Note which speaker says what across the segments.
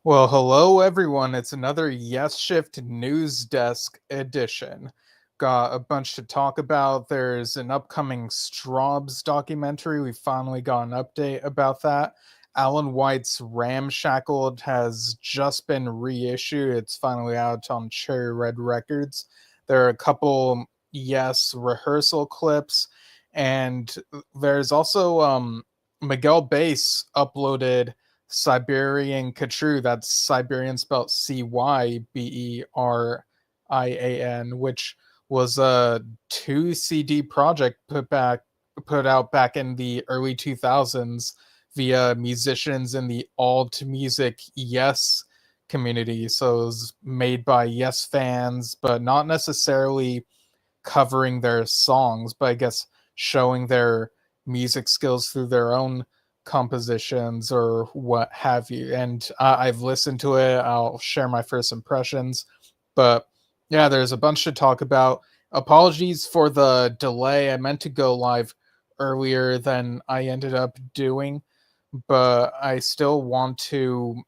Speaker 1: Well, hello everyone. It's another Yesshift News Desk edition. Got a bunch to talk about. There's an upcoming Strawbs documentary. We finally got an update about that. Alan White's Ramshackled has just been reissued. It's finally out on Cherry Red Records. There are a couple rehearsal clips, and there's also Miguelbass uploaded Cyberian Khatru. That's Cyberian spelled Cyberian, which was a 2 CD project put out back in the early 2000s via musicians in the alt music Yes community. So it was made by Yes fans, but not necessarily covering their songs, but I guess showing their music skills through their own compositions or what have you. And I've listened to it. I'll share my first impressions. But yeah, there's a bunch to talk about. Apologies for the delay. I meant to go live earlier than I ended up doing, but I still want to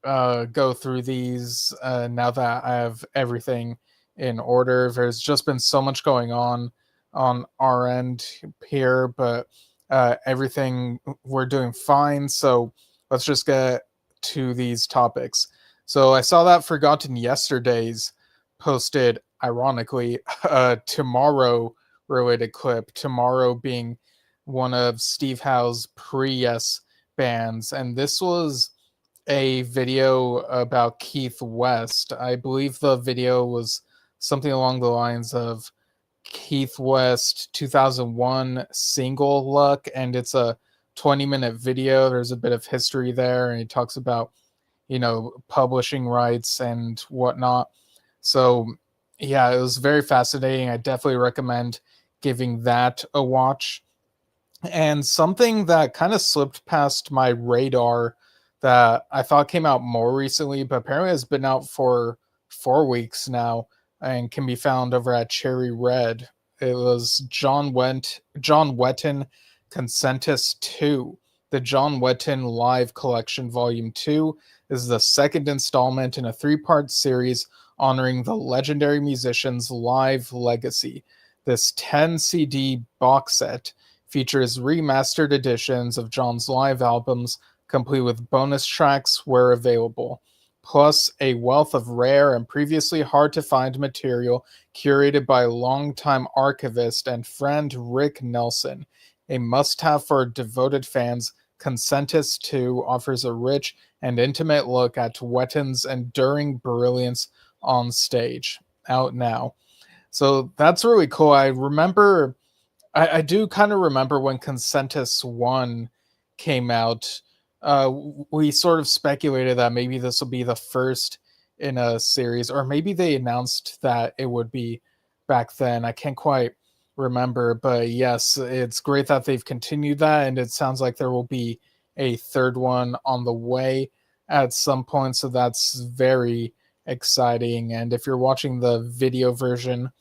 Speaker 1: go through these now that I have everything in order. There's just been so much going on our end here, but everything we're doing fine. So let's just get to these topics. So I saw that Forgotten Yesterdays posted, ironically, a Tomorrow related clip. Tomorrow being one of Steve Howe's pre-Yes bands, and this was a video about Keith West. I believe the video was something along the lines of Keith West 2001 single Luck, and it's a 20-minute video. There's a bit of history there, and he talks about, publishing rights and whatnot. So, yeah, it was very fascinating. I definitely recommend giving that a watch. And something that kind of slipped past my radar that I thought came out more recently, but apparently has been out for 4 weeks now and can be found over at Cherry Red. It was John Wetton Consentus 2. The John Wetton Live Collection Volume 2 is the second installment in a 3-part series honoring the legendary musician's live legacy. This 10 CD box set features remastered editions of John's live albums, complete with bonus tracks where available, plus a wealth of rare and previously hard to find material curated by longtime archivist and friend Rick Nelson. A must-have for devoted fans, Consentus 2 offers a rich and intimate look at Wetton's enduring brilliance on stage. Out now. So that's really cool. I do kind of remember when Consentus 1 came out. We sort of speculated that maybe this will be the first in a series, or maybe they announced that it would be back then. I can't quite remember, but yes, it's great that they've continued that, and it sounds like there will be a third one on the way at some point, so that's very exciting. And if you're watching the video version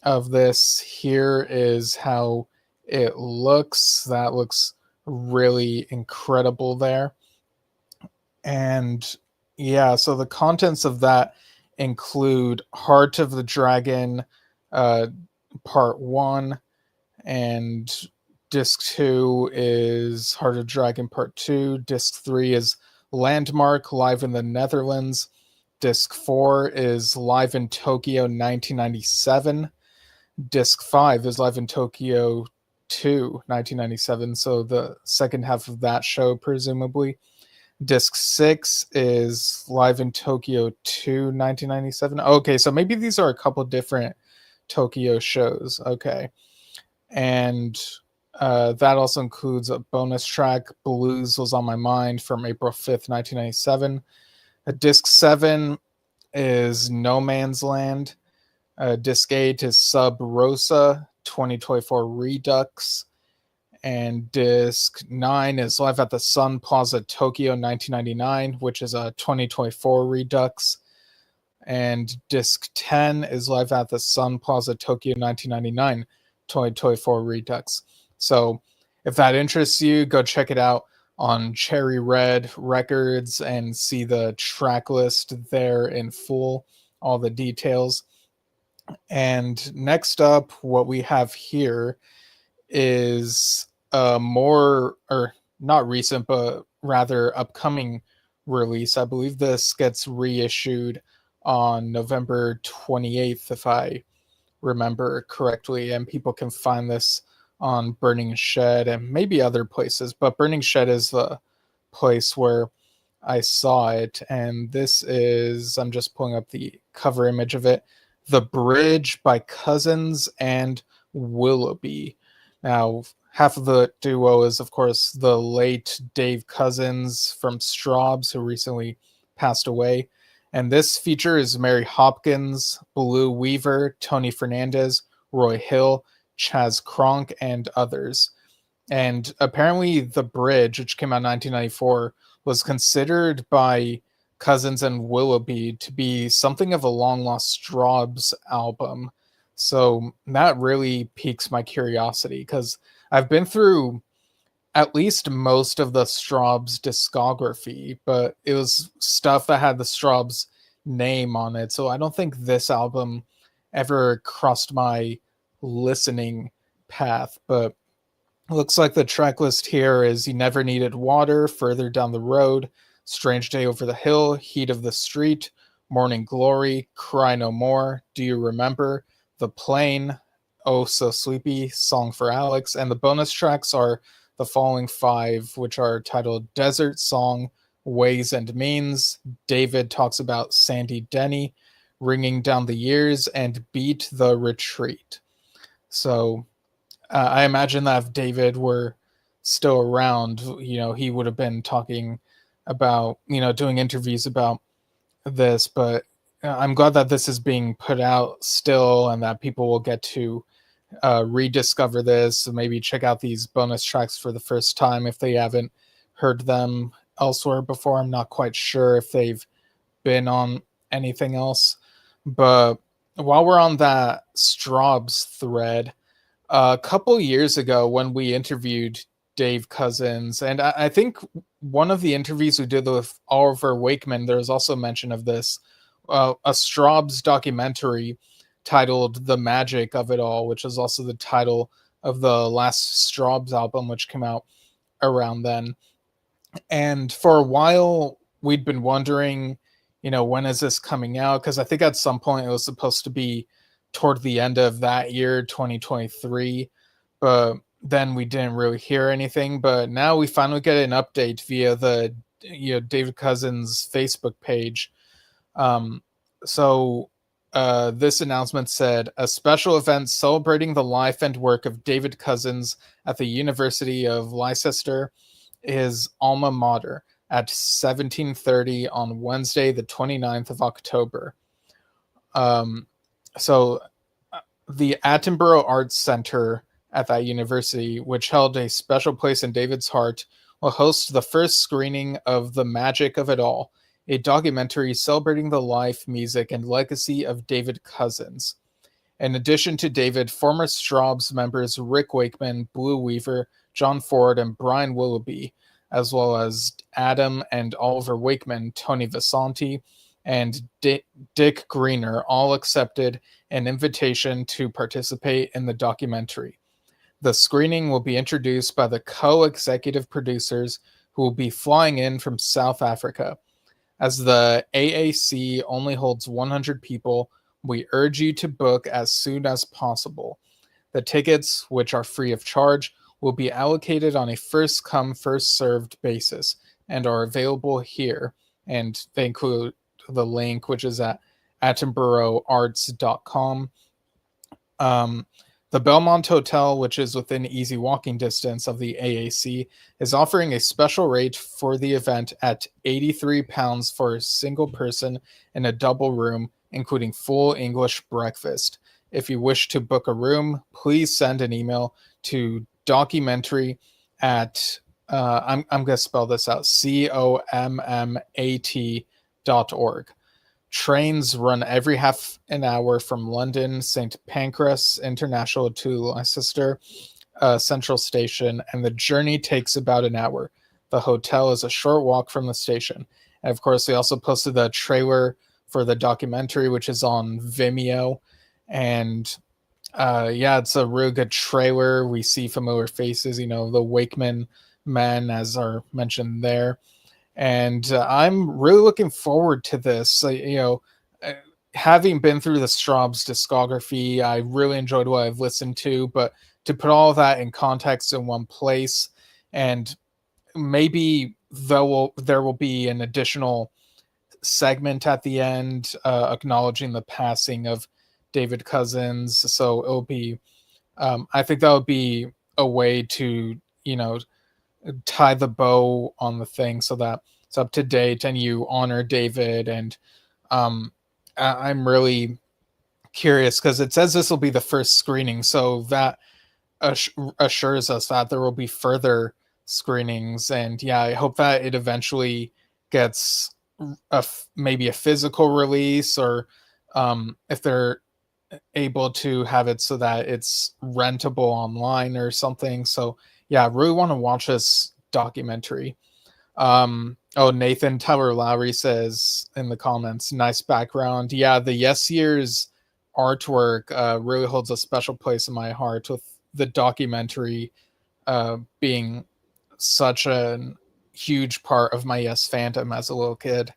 Speaker 1: of this, here is how it looks. That looks really incredible there. And yeah, so the contents of that include Heart of the Dragon Part 1, and Disc 2 is Heart of Dragon Part 2. Disc 3 is Landmark Live in the Netherlands. Disc 4 is Live in Tokyo 1997. Disc 5 is Live in Tokyo 2, 1997. So the second half of that show, presumably. Disc 6 is Live in Tokyo 2, 1997. Okay, so maybe these are a couple different Tokyo shows. Okay. And that also includes a bonus track, Blues Was on My Mind, from April 5th, 1997. Disc 7 is No Man's Land. Disc 8 is Sub Rosa 2024 Redux. And Disc 9 is Live at the Sun Plaza Tokyo 1999, which is a 2024 Redux. And Disc 10 is Live at the Sun Plaza Tokyo 1999, 2024 Redux. So if that interests you, go check it out. on Cherry Red Records and see the track list there in full, all the details. And next up, what we have here is a more, or not recent, but rather upcoming release. I believe this gets reissued on November 28th, if I remember correctly, and people can find this on Burning Shed and maybe other places, but Burning Shed is the place where I saw it. And this is, I'm just pulling up the cover image of it, The Bridge by Cousins and Willoughby. Now, half of the duo is, of course, the late Dave Cousins from Strawbs, who recently passed away. And this feature is Mary Hopkins, Blue Weaver, Tony Fernandez, Roy Hill, Chaz Kronk, and others. And apparently, The Bridge, which came out in 1994, was considered by Cousins and Willoughby to be something of a long lost Strawbs album. So that really piques my curiosity because I've been through at least most of the Strawbs discography, but it was stuff that had the Strawbs name on it. So I don't think this album ever crossed my listening path. But it looks like the track list here is You Never Needed Water, Further Down the Road, Strange Day Over the Hill, Heat of the Street, Morning Glory, Cry No More, Do You Remember, The Plane, Oh So Sleepy, Song for Alex, and the bonus tracks are the following 5, which are titled Desert Song, Ways and Means, David Talks About Sandy Denny, Ringing Down the Years, and Beat the Retreat. So I imagine that if David were still around, he would have been talking about, doing interviews about this. But I'm glad that this is being put out still and that people will get to rediscover this, maybe check out these bonus tracks for the first time if they haven't heard them elsewhere before. I'm not quite sure if they've been on anything else. But while we're on that Strawbs thread, a couple years ago when we interviewed Dave Cousins, and I think one of the interviews we did with Oliver Wakeman, there was also mention of this, a Strawbs documentary titled The Magic of It All, which is also the title of the last Strawbs album, which came out around then. And for a while, we'd been wondering, when is this coming out? Because I think at some point it was supposed to be toward the end of that year, 2023. But then we didn't really hear anything. But now we finally get an update via the David Cousins Facebook page. So this announcement said, a special event celebrating the life and work of David Cousins at the University of Leicester, his alma mater, at 17:30 on Wednesday, the 29th of October. So the Attenborough Arts Center at that university, which held a special place in David's heart, will host the first screening of The Magic of It All, a documentary celebrating the life, music, and legacy of David Cousins. In addition to David, former Strawbs members Rick Wakeman, Blue Weaver, John Ford, and Brian Willoughby, as well as Adam and Oliver Wakeman, Tony Vasanti, and Dick Greener, all accepted an invitation to participate in the documentary. The screening will be introduced by the co-executive producers who will be flying in from South Africa. As the AAC only holds 100 people, we urge you to book as soon as possible. The tickets, which are free of charge, will be allocated on a first-come, first-served basis and are available here. And they include the link, which is at attenborougharts.com. The Belmont Hotel, which is within easy walking distance of the AAC, is offering a special rate for the event at £83 for a single person in a double room, including full English breakfast. If you wish to book a room, please send an email to documentary at, I'm going to spell this out, commat.org. Trains run every half an hour from London St. Pancras International to Leicester Central Station, and the journey takes about an hour. The hotel is a short walk from the station. And of course, we also posted the trailer for the documentary, which is on Vimeo. And yeah, it's a really good trailer. We see familiar faces, the Wakeman men, as are mentioned there. And I'm really looking forward to this. Uh, having been through the Strawbs discography, I really enjoyed what I've listened to, but to put all of that in context in one place, and maybe there will be an additional segment at the end acknowledging the passing of David Cousins. So it'll be, I think that would be a way to, tie the bow on the thing so that it's up to date and you honor David. And I'm really curious because it says this will be the first screening, so that assures us that there will be further screenings. And yeah, I hope that it eventually gets maybe a physical release, or if they're able to have it so that it's rentable online or something. So yeah, I really want to watch this documentary. Oh, Nathan Tyler Lowry says in the comments, nice background. Yeah, the Yes Years artwork really holds a special place in my heart, with the documentary being such a huge part of my Yes fandom as a little kid.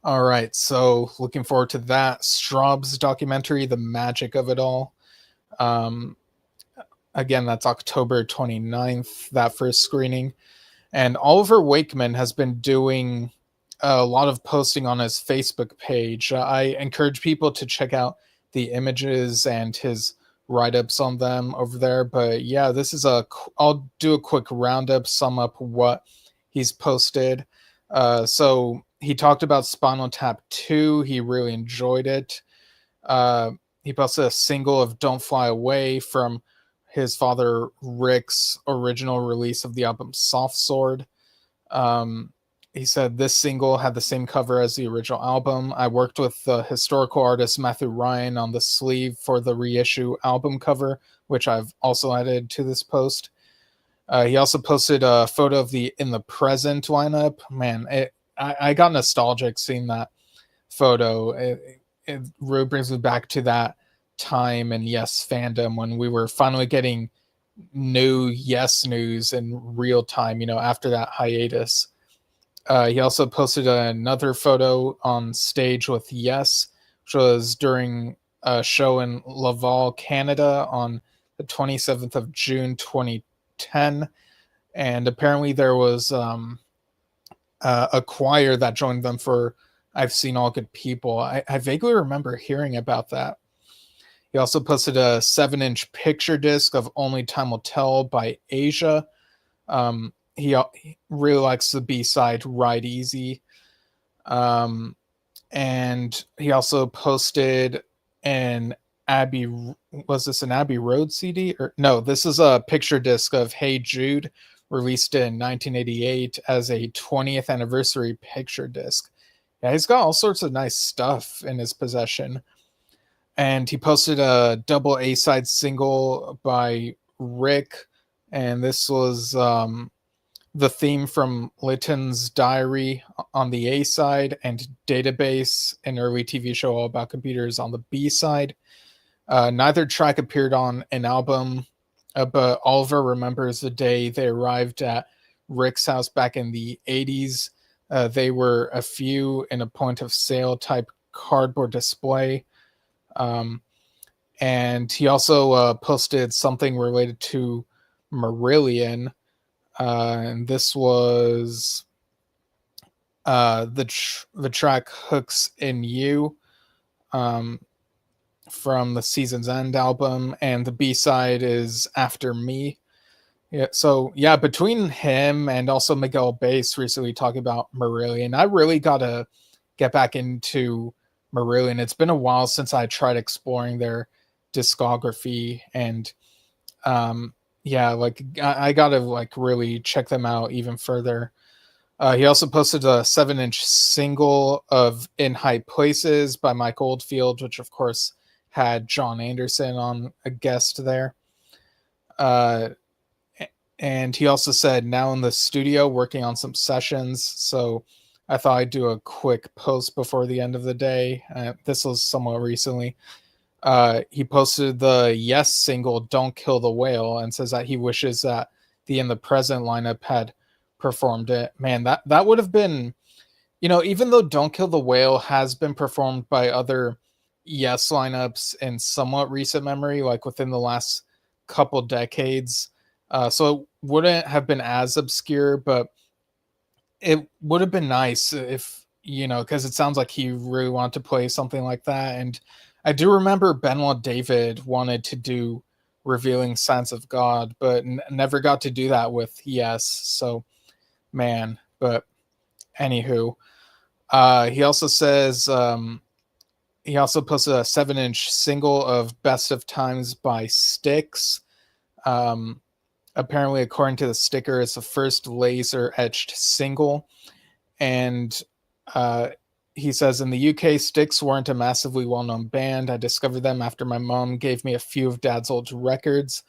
Speaker 1: All right, so looking forward to that. Strawbs documentary, The Magic of It All. Again, that's October 29th, that first screening. And Oliver Wakeman has been doing a lot of posting on his Facebook page. I encourage people to check out the images and his write-ups on them over there. But yeah, I'll do a quick roundup, sum up what he's posted. So he talked about Spinal Tap 2. He really enjoyed it. He posted a single of Don't Fly Away from his father Rick's original release of the album Soft Sword. He said this single had the same cover as the original album. I worked with the historical artist Matthew Ryan on the sleeve for the reissue album cover, which I've also added to this post. He also posted a photo of the In the Present lineup. Man, I got nostalgic seeing that photo. It really brings me back to that time in Yes fandom when we were finally getting new Yes news in real time, after that hiatus. He also posted another photo on stage with Yes, which was during a show in Laval, Canada on the 27th of June 2010. And apparently there was a choir that joined them for I've Seen All Good People. I vaguely remember hearing about that. He also posted a 7-inch picture disc of Only Time Will Tell by Asia. He really likes the B-side Ride Easy. And he also posted an Abbey Road CD? Or no, this is a picture disc of Hey Jude, released in 1988 as a 20th anniversary picture disc. Yeah, he's got all sorts of nice stuff in his possession. And he posted a double A-side single by Rick, and this was the theme from Lytton's Diary on the A-side, and Database, an early TV show all about computers, on the B-side. Neither track appeared on an album, but Oliver remembers the day they arrived at Rick's house back in the 80s. They were a few in a point-of-sale type cardboard display. And he also posted something related to Marillion. And this was the track Hooks in You from the Season's End album, and the B-side is After Me. Yeah, so yeah, between him and also Miguelbass recently talking about Marillion, I really gotta get back into Marillion. It's been a while since I tried exploring their discography, and yeah, like I gotta like really check them out even further. He also posted a 7-inch single of In High Places by Mike Oldfield, which of course had John Anderson on a guest there. And he also said now in the studio working on some sessions. So I thought I'd do a quick post before the end of the day. This was somewhat recently. He posted the Yes single "Don't Kill the Whale" and says that he wishes that the In the Present lineup had performed it. Man, that would have been, even though "Don't Kill the Whale" has been performed by other Yes lineups in somewhat recent memory, like within the last couple decades. So it wouldn't have been as obscure, but it would have been nice if, because it sounds like he really wanted to play something like that. And I do remember Benoit David wanted to do Revealing Signs of God, but never got to do that with Yes. So, man, but anywho, he also says, he also posted a 7-inch single of Best of Times by Styx. Apparently, according to the sticker, it's the first laser etched single. And he says, in the UK, Styx weren't a massively well-known band. I discovered them after my mom gave me a few of Dad's old records.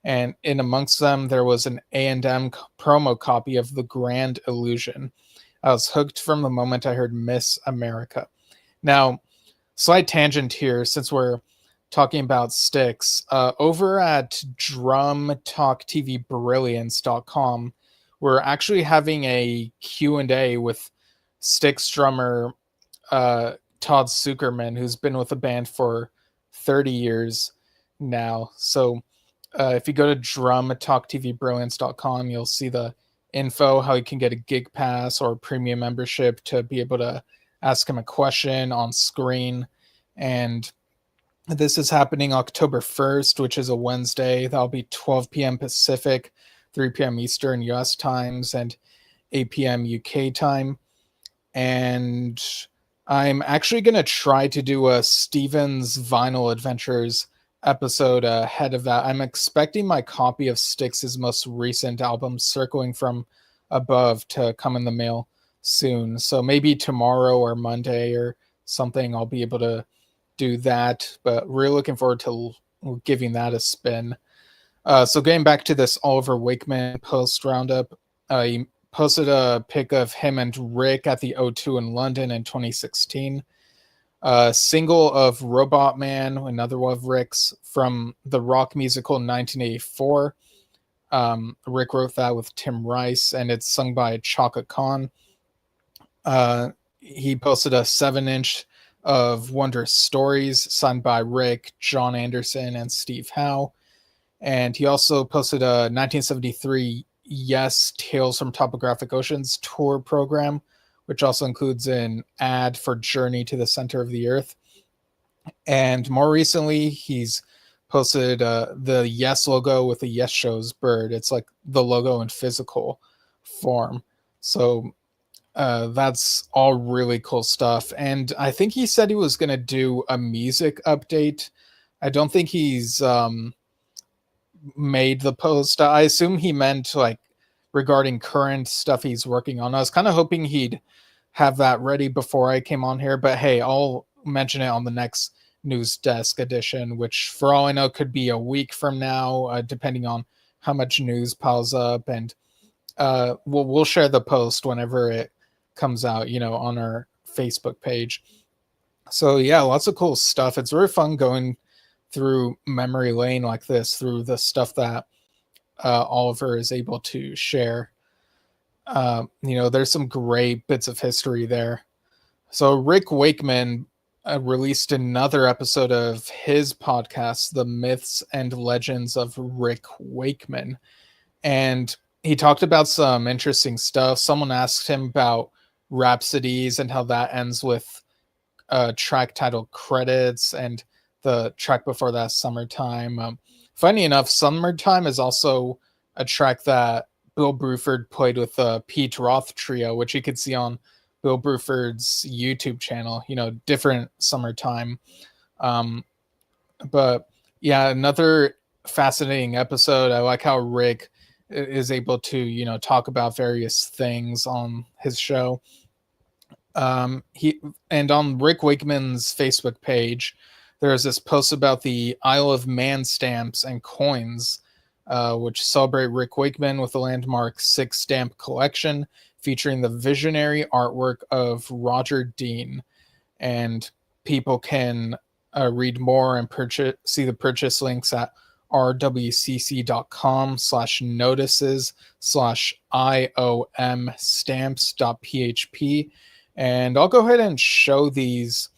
Speaker 1: And in amongst them, there was an A&M promo copy of The Grand Illusion. I was hooked from the moment I heard Miss America. Now, slight tangent here, since we're talking about Styx. Over at drumtalktvbrilliance.com, we're actually having a Q&A with Styx drummer Todd Zuckerman, who's been with the band for 30 years now. So if you go to drumtalktvbrilliance.com, you'll see the info, how you can get a gig pass or premium membership to be able to ask him a question on screen. And this is happening October 1st, which is a Wednesday. That'll be 12 p.m. Pacific, 3 p.m. Eastern US times, and 8 p.m. UK time. And I'm actually going to try to do a Steven's Vinyl Adventures episode ahead of that. I'm expecting my copy of Styx's most recent album, Circling from Above, to come in the mail soon. So maybe tomorrow or Monday or something, I'll be able to do that, but really looking forward to giving that a spin. So getting back to this Oliver Wakeman post roundup, he posted a pic of him and Rick at the O2 in London in 2016. A single of Robot Man, another one of Rick's, from the rock musical 1984. Rick wrote that with Tim Rice, and it's sung by Chaka Khan. He posted a 7-inch of Wondrous Stories, signed by Rick, John Anderson, and Steve Howe. And he also posted a 1973 Yes Tales from Topographic Oceans tour program, which also includes an ad for Journey to the Center of the Earth. And more recently, he's posted the Yes logo with the Yes Show's bird. It's like the logo in physical form. So that's all really cool stuff. And I think he said he was going to do a music update. I don't think he's made the post. I assume he meant like regarding current stuff he's working on. I was kind of hoping he'd have that ready before I came on here, but hey, I'll mention it on the next News Desk edition, which for all I know could be a week from now, depending on how much news piles up. And we'll share the post whenever it comes out, on our Facebook page. So yeah, lots of cool stuff. It's really fun going through memory lane like this, through the stuff that Oliver is able to share. There's some great bits of history there. So Rick Wakeman released another episode of his podcast, The Myths and Legends of Rick Wakeman. And he talked about some interesting stuff. Someone asked him about Rhapsodies and how that ends with a track titled Credits, and the track before that, Summertime. Funny enough, Summertime is also a track that Bill Bruford played with the Pete Roth Trio, which you could see on Bill Bruford's YouTube channel, different Summertime. But yeah, another fascinating episode. I like how Rick is able to, talk about various things on his show. He on Rick Wakeman's Facebook page, there's this post about the Isle of Man stamps and coins which celebrate Rick Wakeman with the landmark 6-stamp collection featuring the visionary artwork of Roger Dean. And people can read more and see the purchase links at rwcc.com/notices/IOM stamps.php. And I'll go ahead and show these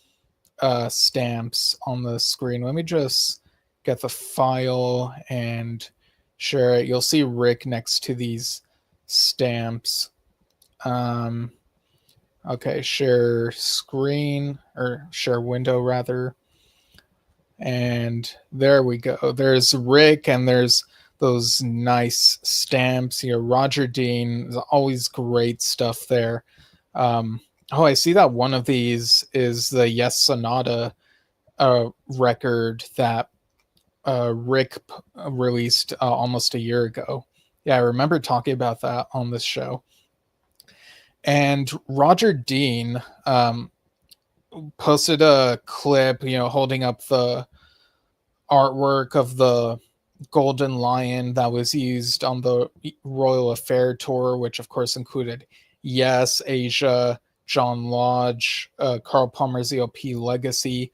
Speaker 1: stamps on the screen. Let me just get the file and share it. You'll see Rick next to these stamps. Okay, share screen, or share window rather. And there we go. There's Rick, and there's those nice stamps here. Roger Dean, always great stuff there. Oh, I see that one of these is the Yes Sonata record that Rick released almost a year ago. Yeah, I remember talking about that on this show. And Roger Dean posted a clip, holding up the artwork of the Golden Lion that was used on the Royal Affair tour, which of course included Yes, Asia, John Lodge, Carl Palmer's ELP Legacy.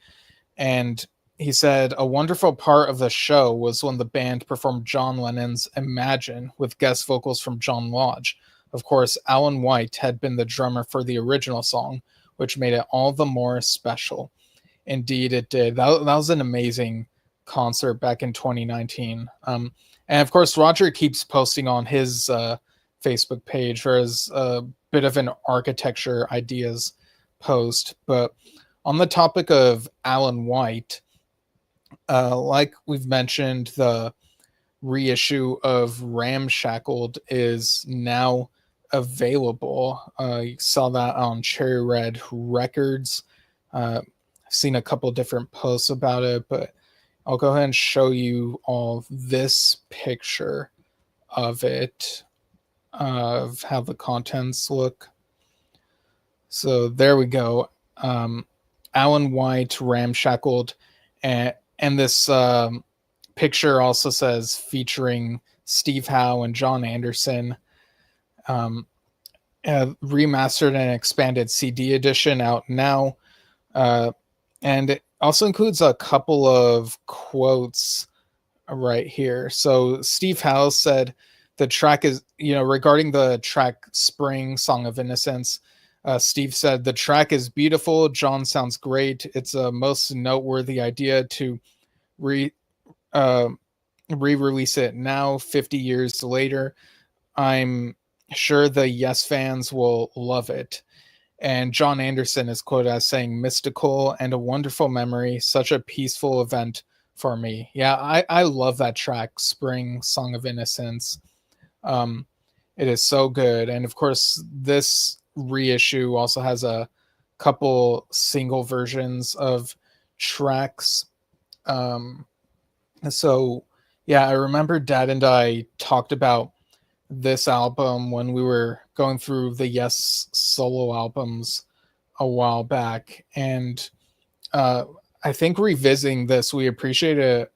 Speaker 1: And he said, a wonderful part of the show was when the band performed John Lennon's Imagine with guest vocals from John Lodge. Of course, Alan White had been the drummer for the original song, which made it all the more special. Indeed, it did. That was an amazing concert back in 2019. And of course, Roger keeps posting on his Facebook page for his bit of an architecture ideas post. But on the topic of Alan White, like we've mentioned, the reissue of Ramshackled is now available. You saw that on Cherry Red Records. I've seen a couple different posts about it, but I'll go ahead and show you all this picture of it, of how the contents look. So there we go. Alan White, Ramshackled, and this picture also says featuring Steve Howe and John Anderson. Remastered and expanded CD edition out now. And it also includes a couple of quotes right here. So Steve Howe said the track is, regarding the track Spring, Song of Innocence, Steve said, the track is beautiful. John sounds great. It's a most noteworthy idea to re-release it now, 50 years later. I'm sure the Yes fans will love it. And John Anderson is quoted as saying, mystical and a wonderful memory, such a peaceful event for me. Yeah, I love that track, Spring, Song of Innocence. It is so good. And of course, this reissue also has a couple single versions of tracks. So yeah, I remember Dad and I talked about this album when we were going through the Yes solo albums a while back, and I think revisiting this, we appreciated it.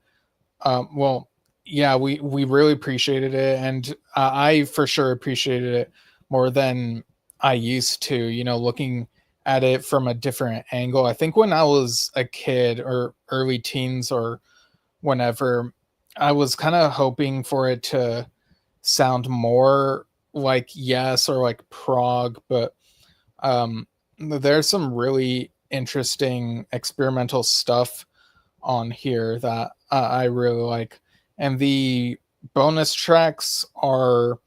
Speaker 1: We really appreciated it, and I for sure appreciated it more than I used to, looking at it from a different angle. I think when I was a kid or early teens or whenever, I was kind of hoping for it to sound more like Yes or like prog, but there's some really interesting experimental stuff on here that I really like. And the bonus tracks are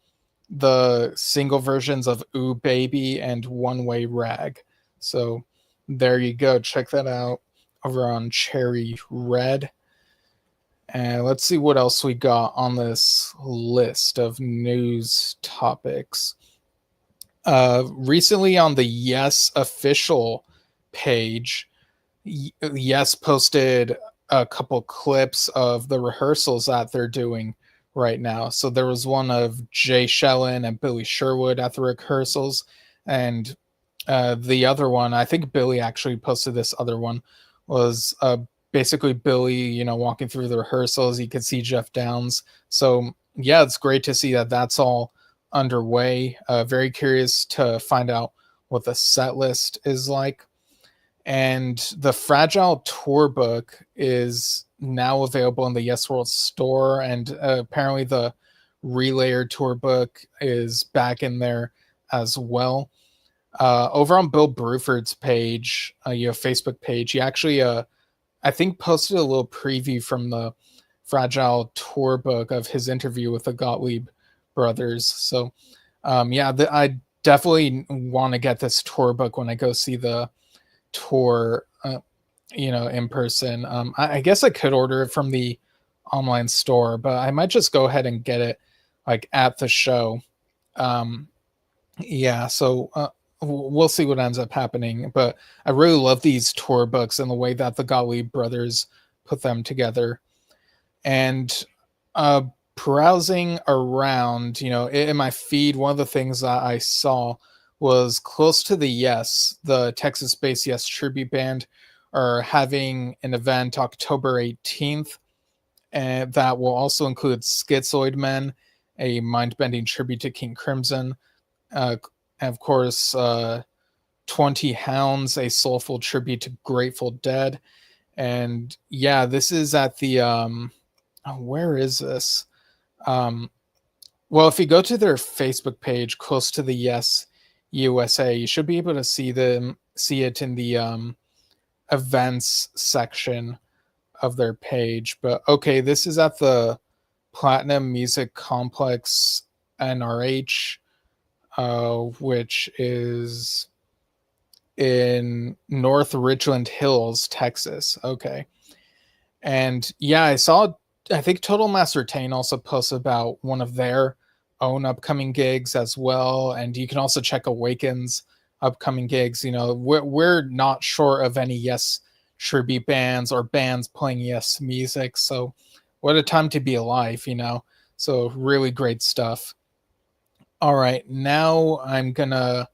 Speaker 1: the single versions of Ooh Baby and One Way Rag. So there you go. Check that out over on Cherry Red. And let's see what else we got on this list of news topics. Recently on the Yes official page, Yes posted a couple clips of the rehearsals that they're doing right now. So there was one of Jay Shellen and Billy Sherwood at the rehearsals, and the other one, I think Billy actually posted this other one, was basically Billy, walking through the rehearsals. You could see Jeff Downs. So yeah, it's great to see that that's all underway. Very curious to find out what the set list is like. And the Fragile Tour book is now available in the Yes World store, and apparently the Relayer Tour book is back in there as well. Over on Bill Bruford's page, Facebook page, he actually, I think, posted a little preview from the Fragile Tour book of his interview with the Gottlieb brothers. So, I definitely want to get this tour book when I go see the tour, in person. I guess I could order it from the online store, but I might just go ahead and get it like at the show. Um, so we'll see what ends up happening. But I really love these tour books and the way that the Gottlieb brothers put them together. And browsing around, in my feed, one of the things that I saw was close to the Yes, the Texas-based Yes tribute band are having an event October 18th, and that will also include Schizoid Men, a mind-bending tribute to King Crimson, and of course, 20 Hounds, a soulful tribute to Grateful Dead. And yeah, this is at the where is this? Well, if you go to their Facebook page, close to the Yes USA, you should be able to see it in the events section of their page. But okay, this is at the Platinum Music Complex NRH, which is in North Richland Hills, Texas. Okay. And yeah, I think Total Master Tane also posts about one of their own upcoming gigs as well. And you can also check Awaken's upcoming gigs. We're not sure of any Yes tribute bands or bands playing Yes music. So what a time to be alive, So really great stuff. All right, now I'm gonna,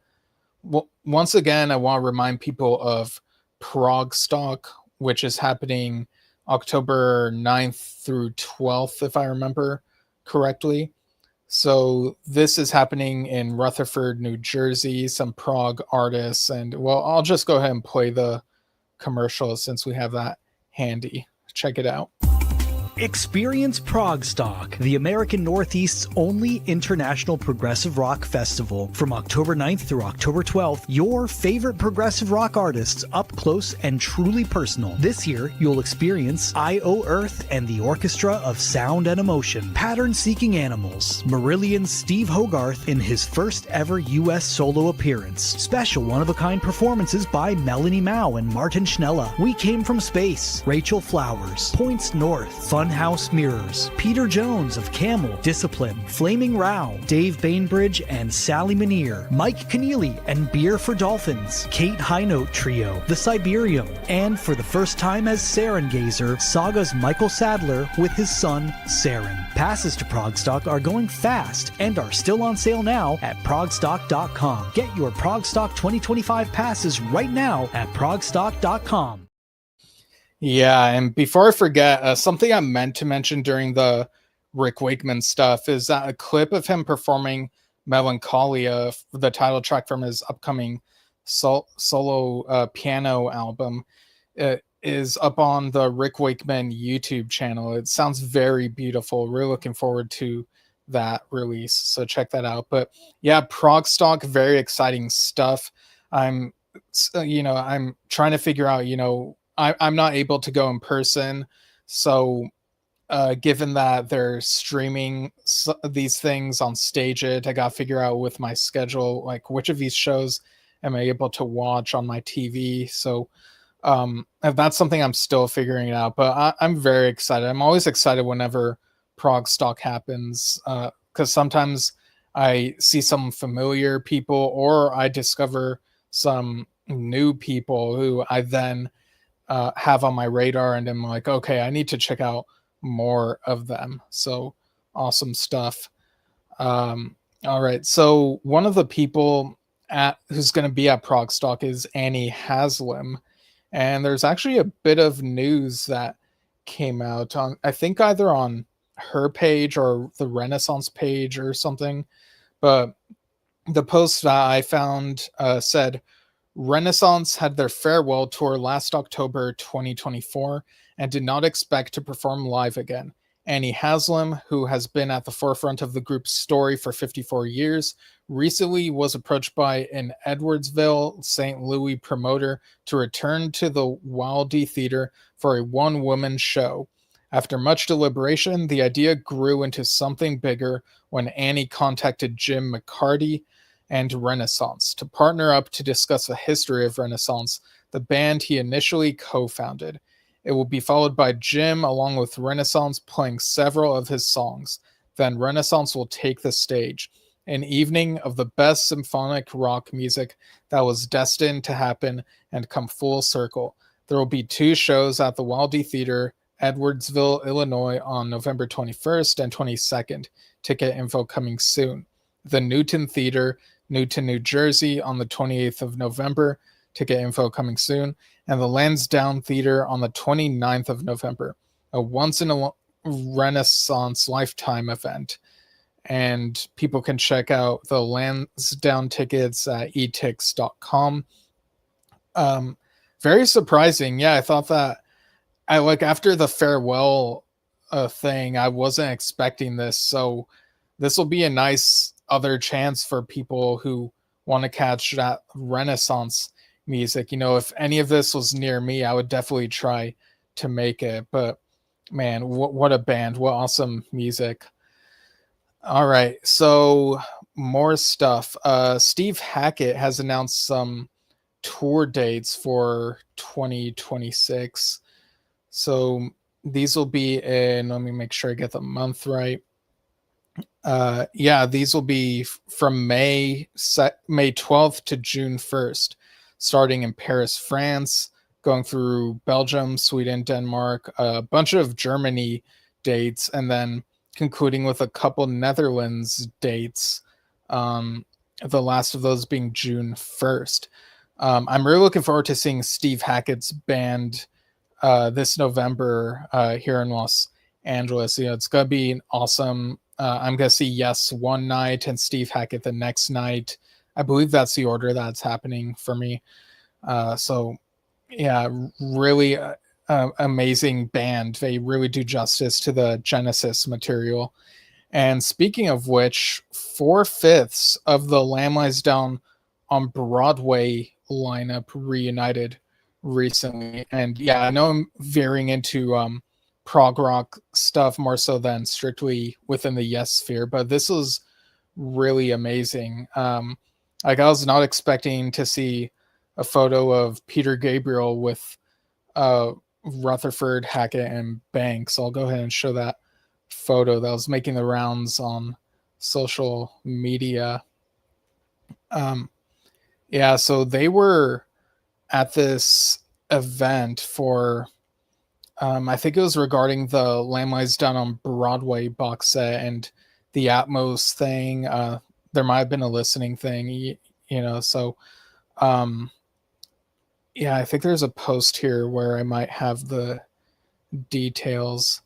Speaker 1: once again, I want to remind people of Progstock, which is happening October 9th through 12th, if I remember correctly. So this is happening in Rutherford, New Jersey, some prog artists. And well, I'll just go ahead and play the commercial since we have that handy. Check it out.
Speaker 2: Experience Progstock, the American Northeast's only international progressive rock festival. From October 9th through October 12th, your favorite progressive rock artists up close and truly personal. This year, you'll experience I.O. Earth and the Orchestra of Sound and Emotion, Pattern Seeking Animals, Marillion's Steve Hogarth in his first ever U.S. solo appearance, special one-of-a-kind performances by Melanie Mao and Martin Schnella, We Came From Space, Rachel Flowers, Points North, Funhouse Mirrors, Peter Jones of Camel, Discipline, Flaming Row, Dave Bainbridge and Sally Manier, Mike Keneally and Beer for Dolphins, Kate Highnote Trio, The Cyberian, and for the first time as Saren Gazer, Saga's Michael Sadler with his son, Saren. Passes to Progstock are going fast and are still on sale now at progstock.com. Get your Progstock 2025 passes right now at progstock.com.
Speaker 1: Yeah, and before I forget, something I meant to mention during the Rick Wakeman stuff is that a clip of him performing Melancholia, the title track from his upcoming solo piano album, is up on the Rick Wakeman YouTube channel. It sounds very beautiful. Really looking forward to that release, so check that out. But yeah, Progstock, very exciting stuff. I'm trying to figure out, I'm not able to go in person, so given that they're streaming these things on StageIt, I got to figure out with my schedule, like which of these shows am I able to watch on my TV. So that's something I'm still figuring out, but I'm very excited. I'm always excited whenever Progstock happens, because sometimes I see some familiar people or I discover some new people who I then have on my radar, and I'm like, okay, I need to check out more of them. So awesome stuff. All right, so one of the people who's going to be at Progstock is Annie Haslam, and there's actually a bit of news that came out on, I think, either on her page or the Renaissance page or something, but the post that I found said Renaissance had their farewell tour last October 2024 and did not expect to perform live again. Annie Haslam, who has been at the forefront of the group's story for 54 years, recently was approached by an Edwardsville, St. Louis promoter to return to the Wildey Theater for a one-woman show. After much deliberation, the idea grew into something bigger when Annie contacted Jim McCarty and Renaissance to partner up to discuss the history of Renaissance, the band he initially co-founded. It will be followed by Jim, along with Renaissance, playing several of his songs. Then Renaissance will take the stage. An evening of the best symphonic rock music that was destined to happen and come full circle. There will be 2 shows at the Wildey Theater, Edwardsville, Illinois, on November 21st and 22nd. Ticket info coming soon. The Newton Theater, Newton, New Jersey, on the 28th of November. Ticket info coming soon. And the Lansdowne Theater on the 29th of November. A once-in-a-Renaissance lifetime event. And people can check out the Lansdowne tickets at etix.com. Very surprising. Yeah, I thought that after the farewell thing, I wasn't expecting this. So this will be a nice other chance for people who want to catch that Renaissance music. If any of this was near me, I would definitely try to make it. But man, what a band. What awesome music. All right, so more stuff. Steve Hackett has announced some tour dates for 2026. So these will be in, let me make sure I get the month right. These will be from May 12th to June 1st, starting in Paris, France, going through Belgium, Sweden, Denmark, a bunch of Germany dates, and then concluding with a couple Netherlands dates, the last of those being June 1st. I'm really looking forward to seeing Steve Hackett's band this November here in Los Angeles. It's going to be an awesome. I'm going to see Yes one night and Steve Hackett the next night. I believe that's the order that's happening for me. Really amazing band. They really do justice to the Genesis material. And speaking of which, 4/5 of the Lamb Lies Down on Broadway lineup reunited recently. And yeah, I know I'm veering into prog rock stuff more so than strictly within the Yes sphere, but this was really amazing. I was not expecting to see a photo of Peter Gabriel with Rutherford, Hackett, and Banks. I'll go ahead and show that photo that was making the rounds on social media. So they were at this event for I think it was regarding the Lamb Lies Down on Broadway box set and the Atmos thing. There might have been a listening thing, I think there's a post here where I might have the details.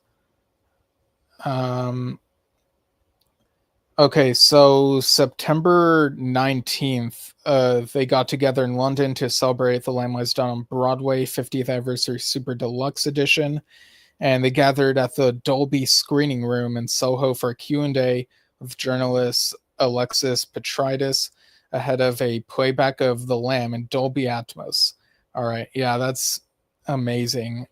Speaker 1: Okay, so September 19th, they got together in London to celebrate the Lamb Lies Down on Broadway 50th Anniversary Super Deluxe Edition, and they gathered at the Dolby Screening Room in Soho for a Q&A with journalist Alexis Petridis ahead of a playback of The Lamb in Dolby Atmos. All right, yeah, that's amazing.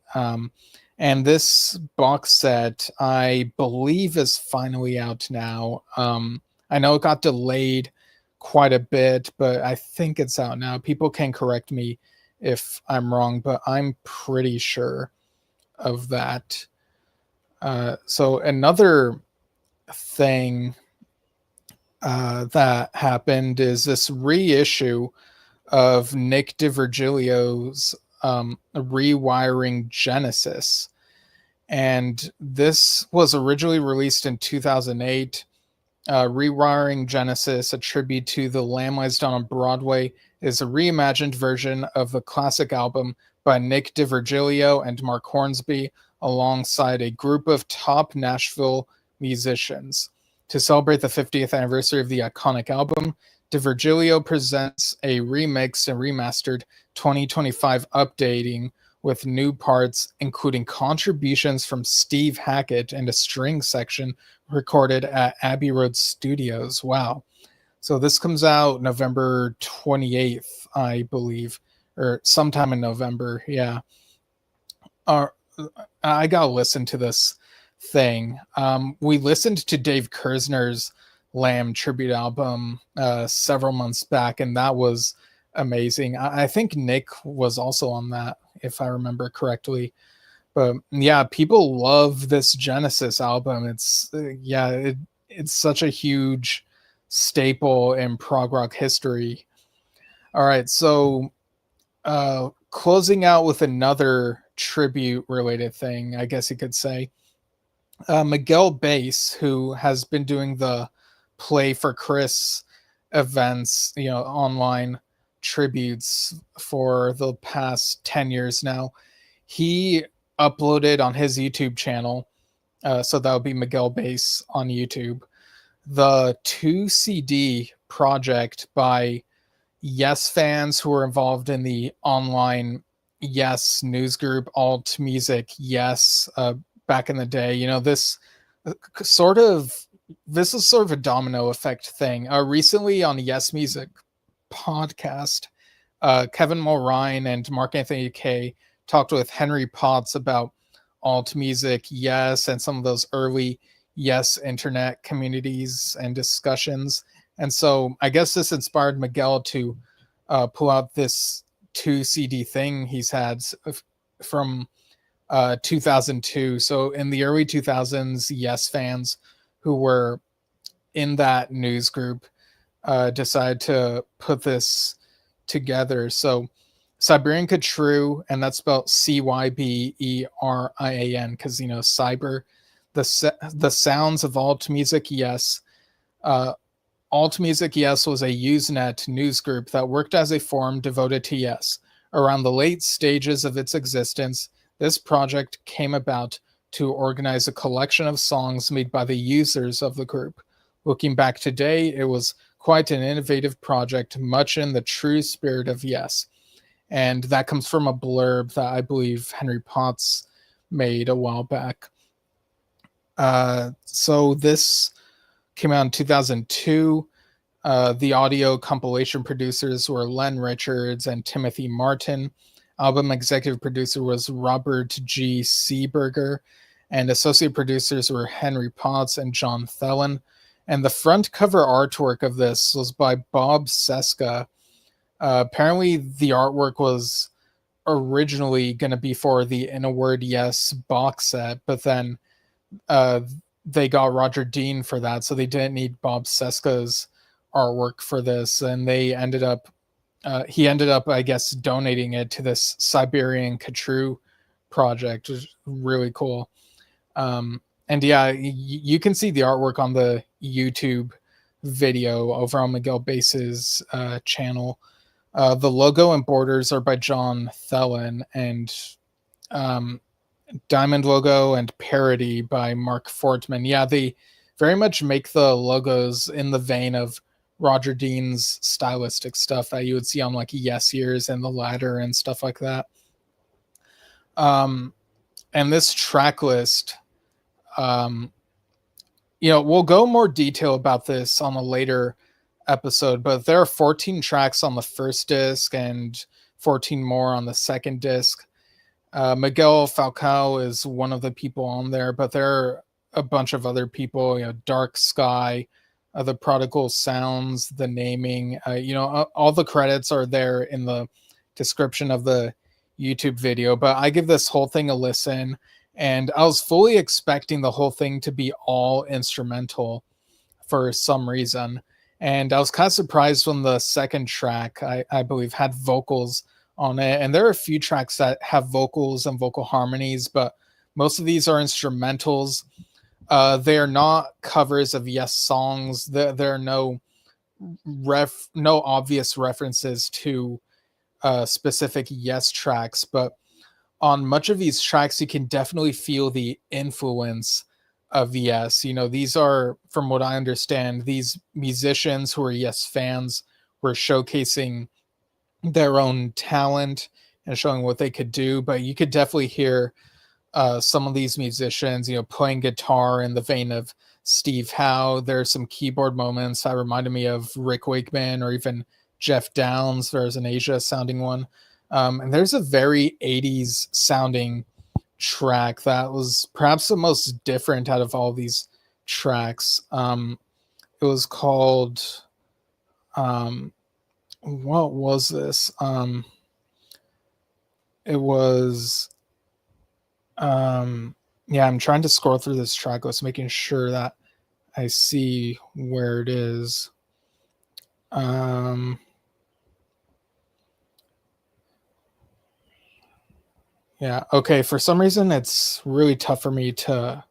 Speaker 1: And this box set, I believe, is finally out now. I know it got delayed quite a bit, but I think it's out now. People can correct me if I'm wrong, but I'm pretty sure of that. So another thing that happened is this reissue of Nick DiVirgilio's Rewiring Genesis. And this was originally released in 2008. Rewiring Genesis, a tribute to the Lamb Lies Down on Broadway, is a reimagined version of the classic album by Nick DiVirgilio and Mark Hornsby, alongside a group of top Nashville musicians. To celebrate the 50th anniversary of the iconic album, DeVirgilio presents a remixed and remastered 2025 updating with new parts, including contributions from Steve Hackett and a string section recorded at Abbey Road Studios. Wow. So this comes out November 28th, I believe, or sometime in November. Yeah. I got to listen to this thing. We listened to Dave Kersner's Lamb tribute album several months back, and that was amazing. I think Nick was also on that, if I remember correctly. But yeah, people love this Genesis album. It's it's such a huge staple in prog rock history. All right, so closing out with another tribute related thing, I guess you could say. Miguelbass, who has been doing the Play for Chris events, online tributes for the past 10 years now, he uploaded on his YouTube channel, so that would be Miguelbass on YouTube, the 2 CD project by Yes fans who were involved in the online Yes news group, Alt Music Yes, back in the day. This is sort of a domino effect thing. Recently on Yes Music podcast, Kevin Mulrine and Mark Anthony Kay talked with Henry Potts about Alt Music Yes and some of those early Yes internet communities and discussions. And so I guess this inspired Miguel to pull out this 2 CD thing he's had from 2002. So in the early 2000s, Yes fans who were in that news group decided to put this together. So Cyberian Khatru, and that's spelled Cyberian, because cyber, the sounds of Alt Music Yes. Alt Music Yes was a Usenet news group that worked as a forum devoted to Yes. Around the late stages of its existence, this project came about to organize a collection of songs made by the users of the group. Looking back today, it was quite an innovative project, much in the true spirit of Yes. And that comes from a blurb that I believe Henry Potts made a while back. So this came out in 2002. The audio compilation producers were Len Richards and Timothy Martin. Album executive producer was Robert G. Seeberger, and associate producers were Henry Potts and John Thelen. And the front cover artwork of this was by Bob Seska. Apparently, the artwork was originally going to be for the In a Word Yes box set, but then they got Roger Dean for that, so they didn't need Bob Seska's artwork for this, and he ended up, I guess, donating it to this Cyberian Khatru project, which is really cool. And yeah, you can see the artwork on the YouTube video over on Miguelbass's channel. The logo and borders are by John Thelen, and Diamond logo and parody by Mark Fortman. Yeah, they very much make the logos in the vein of Roger Dean's stylistic stuff that you would see on like Yes Years and The Ladder and stuff like that. And this track list, we'll go more detail about this on a later episode, but there are 14 tracks on the first disc and 14 more on the second disc. Miguel Falcao is one of the people on there, but there are a bunch of other people, Dark Sky, the Prodigal Sounds, the naming, all the credits are there in the description of the YouTube video, but I give this whole thing a listen, and I was fully expecting the whole thing to be all instrumental for some reason. And I was kind of surprised when the second track, I believe, had vocals on it. And there are a few tracks that have vocals and vocal harmonies, but most of these are instrumentals. They are not covers of Yes songs. There are no obvious references to specific Yes tracks, but on much of these tracks, you can definitely feel the influence of Yes. These are, from what I understand, these musicians who are Yes fans were showcasing their own talent and showing what they could do. But you could definitely hear some of these musicians, playing guitar in the vein of Steve Howe. There's some keyboard moments that reminded me of Rick Wakeman or even Jeff Downs. There's an Asia sounding one. And there's a very 80s sounding track that was perhaps the most different out of all these tracks. It was called, what was this? It was, yeah, I'm trying to scroll through this track list, making sure that I see where it is. Yeah, okay. For some reason, it's really tough for me to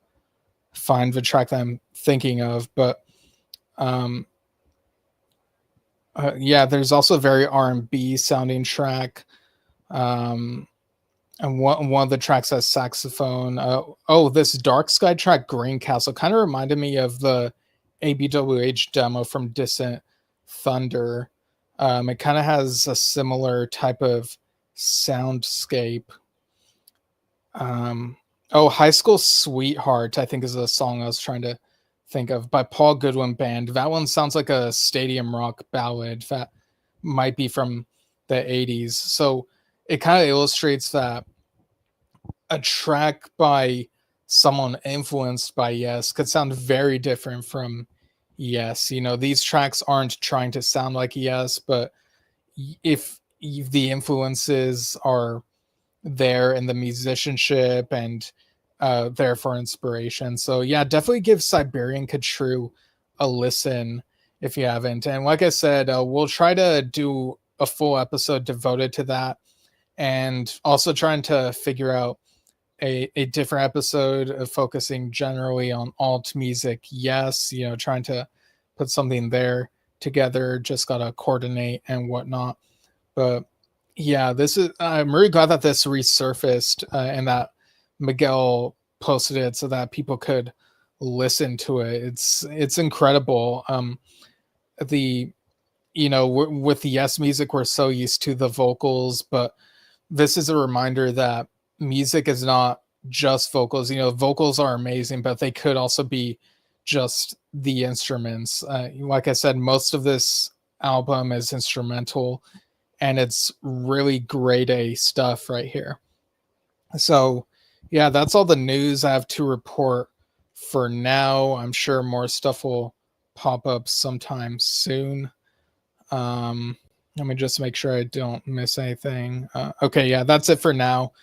Speaker 1: find the track that I'm thinking of, but yeah, there's also a very R&B sounding track. And one of the tracks has saxophone. This Dark Sky track, Green Castle, kind of reminded me of the ABWH demo from Distant Thunder. It kind of has a similar type of soundscape. High School Sweetheart, I think, is the song I was trying to think of, by Paul Goodwin Band. That one sounds like a stadium rock ballad that might be from the 80s. So it kind of illustrates that a track by someone influenced by Yes could sound very different from Yes. These tracks aren't trying to sound like Yes, but if the influences are there in the musicianship and there for inspiration. So yeah, definitely give Cyberian Khatru a listen if you haven't. And like I said, we'll try to do a full episode devoted to that, and also trying to figure out a different episode of focusing generally on alt music. Yes, trying to put something there together. Just gotta coordinate and whatnot. But yeah, I'm really glad that this resurfaced and that Miguel posted it so that people could listen to it. It's incredible. With the Yes music, we're so used to the vocals, but this is a reminder that music is not just vocals. Vocals are amazing, but they could also be just the instruments. Like I said, most of this album is instrumental, and it's really grade A stuff right here. So yeah, that's all the news I have to report for now. I'm sure more stuff will pop up sometime soon. Let me just make sure I don't miss anything. Okay, yeah, that's it for now.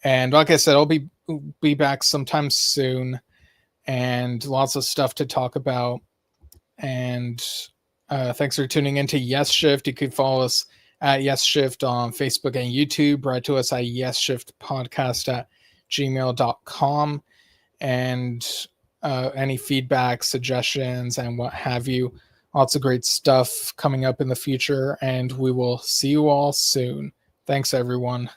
Speaker 1: And like I said, I'll be back sometime soon, and lots of stuff to talk about. And thanks for tuning into Yesshift. You could follow us at Yesshift on Facebook and YouTube. Write to us at yesshiftpodcast@gmail.com. And any feedback, suggestions, and what have you. Lots of great stuff coming up in the future, and we will see you all soon. Thanks, everyone.